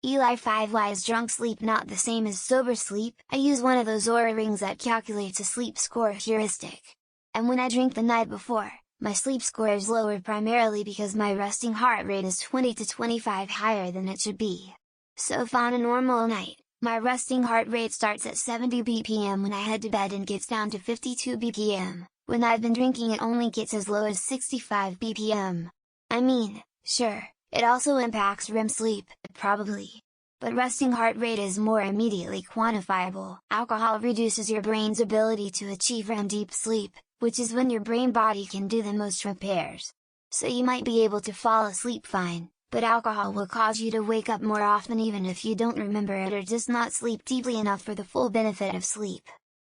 Eli5 Why is drunk sleep not the same as sober sleep? I use one of those Oura rings that calculates a sleep score heuristic. And when I drink the night before, my sleep score is lower primarily because my resting heart rate is 20 to 25 higher than it should be. So if on a normal night, my resting heart rate starts at 70 bpm when I head to bed and gets down to 52 bpm, when I've been drinking it only gets as low as 65 bpm. I mean, sure, it also impacts REM sleep, probably. But resting heart rate is more immediately quantifiable. Alcohol reduces your brain's ability to achieve REM deep sleep, which is when your brain body can do the most repairs. So you might be able to fall asleep fine, but alcohol will cause you to wake up more often even if you don't remember it or just not sleep deeply enough for the full benefit of sleep.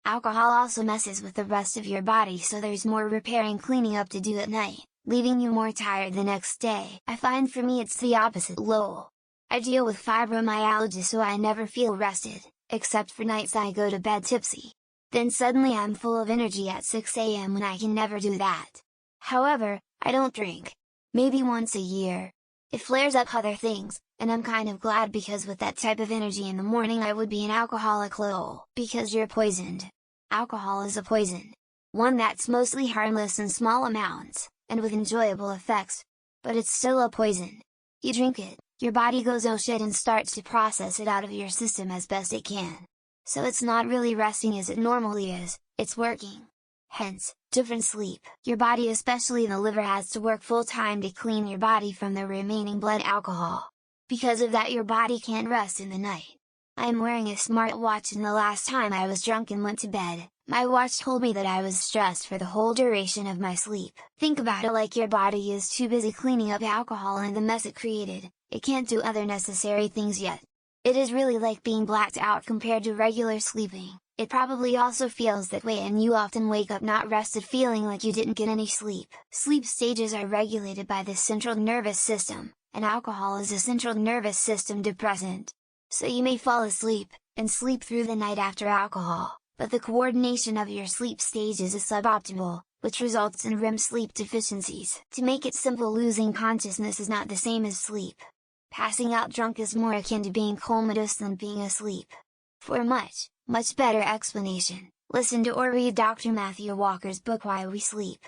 Alcohol also messes with the rest of your body, so there's more repair and cleaning up to do at night, leaving you more tired the next day. I find for me it's the opposite. Lol. I deal with fibromyalgia, so I never feel rested, except for nights I go to bed tipsy. Then suddenly I'm full of energy at 6 AM when I can never do that. However, I don't drink. Maybe once a year. It flares up other things, and I'm kind of glad because with that type of energy in the morning I would be an alcoholic. Lol. Because you're poisoned. Alcohol is a poison. One that's mostly harmless in small amounts, and with enjoyable effects. But it's still a poison. You drink it, your body goes oh shit and starts to process it out of your system as best it can. So it's not really resting as it normally is, it's working. Hence, different sleep. Your body, especially the liver, has to work full time to clean your body from the remaining blood alcohol. Because of that your body can't rest in the night. I am wearing a smartwatch, and the last time I was drunk and went to bed, my watch told me that I was stressed for the whole duration of my sleep. Think about it like your body is too busy cleaning up alcohol and the mess it created, it can't do other necessary things yet. It is really like being blacked out compared to regular sleeping. It probably also feels that way, and you often wake up not rested, feeling like you didn't get any sleep. Sleep stages are regulated by the central nervous system, and alcohol is a central nervous system depressant. So you may fall asleep, and sleep through the night after alcohol, but the coordination of your sleep stages is suboptimal, which results in REM sleep deficiencies. To make it simple, losing consciousness is not the same as sleep. Passing out drunk is more akin to being comatose than being asleep. For a much better explanation, listen to or read Dr. Matthew Walker's book Why We Sleep.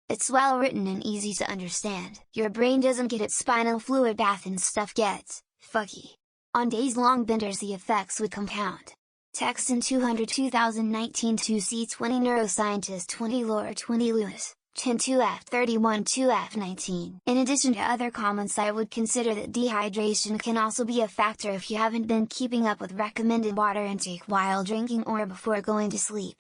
It's well written and easy to understand. Your brain doesn't get its spinal fluid bath and stuff gets fucky. On days-long benders the effects would compound. Text in 200 2019 2C20 Neuroscientist 20 Laura 20 Lewis 10 2F 31 2F 19. In addition to other comments, I would consider that dehydration can also be a factor if you haven't been keeping up with recommended water intake while drinking or before going to sleep.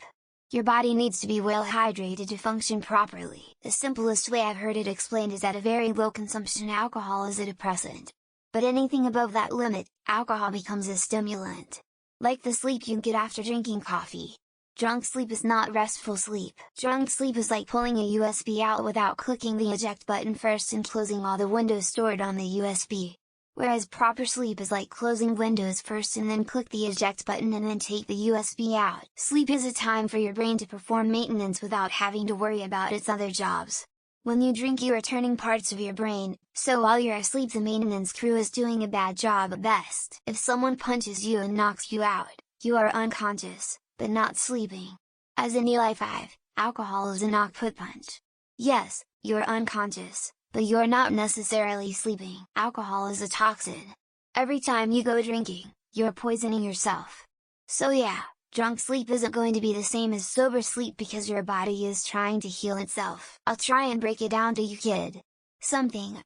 Your body needs to be well hydrated to function properly. The simplest way I've heard it explained is that a very low consumption alcohol is a depressant. But anything above that limit, alcohol becomes a stimulant. Like the sleep you get after drinking coffee. Drunk sleep is not restful sleep. Drunk sleep is like pulling a USB out without clicking the eject button first and closing all the windows stored on the USB. Whereas proper sleep is like closing windows first and then click the eject button and then take the USB out. Sleep is a time for your brain to perform maintenance without having to worry about its other jobs. When you drink you are turning parts of your brain, so while you're asleep the maintenance crew is doing a bad job at best. If someone punches you and knocks you out, you are unconscious, but not sleeping. As in Eli5, alcohol is a knock-put punch. Yes, you're unconscious, but you're not necessarily sleeping. Alcohol is a toxin. Every time you go drinking, you're poisoning yourself. So yeah, drunk sleep isn't going to be the same as sober sleep because your body is trying to heal itself. I'll try and break it down to you, kid. Something,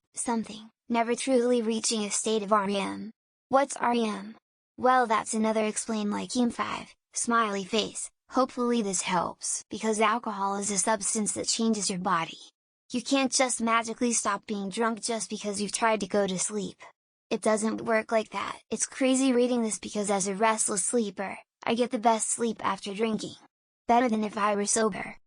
never truly reaching a state of REM. What's REM? Well, that's another explain like Eli5. Smiley face. Hopefully this helps. Because alcohol is a substance that changes your body. You can't just magically stop being drunk just because you've tried to go to sleep. It doesn't work like that. It's crazy reading this because as a restless sleeper, I get the best sleep after drinking. Better than if I were sober.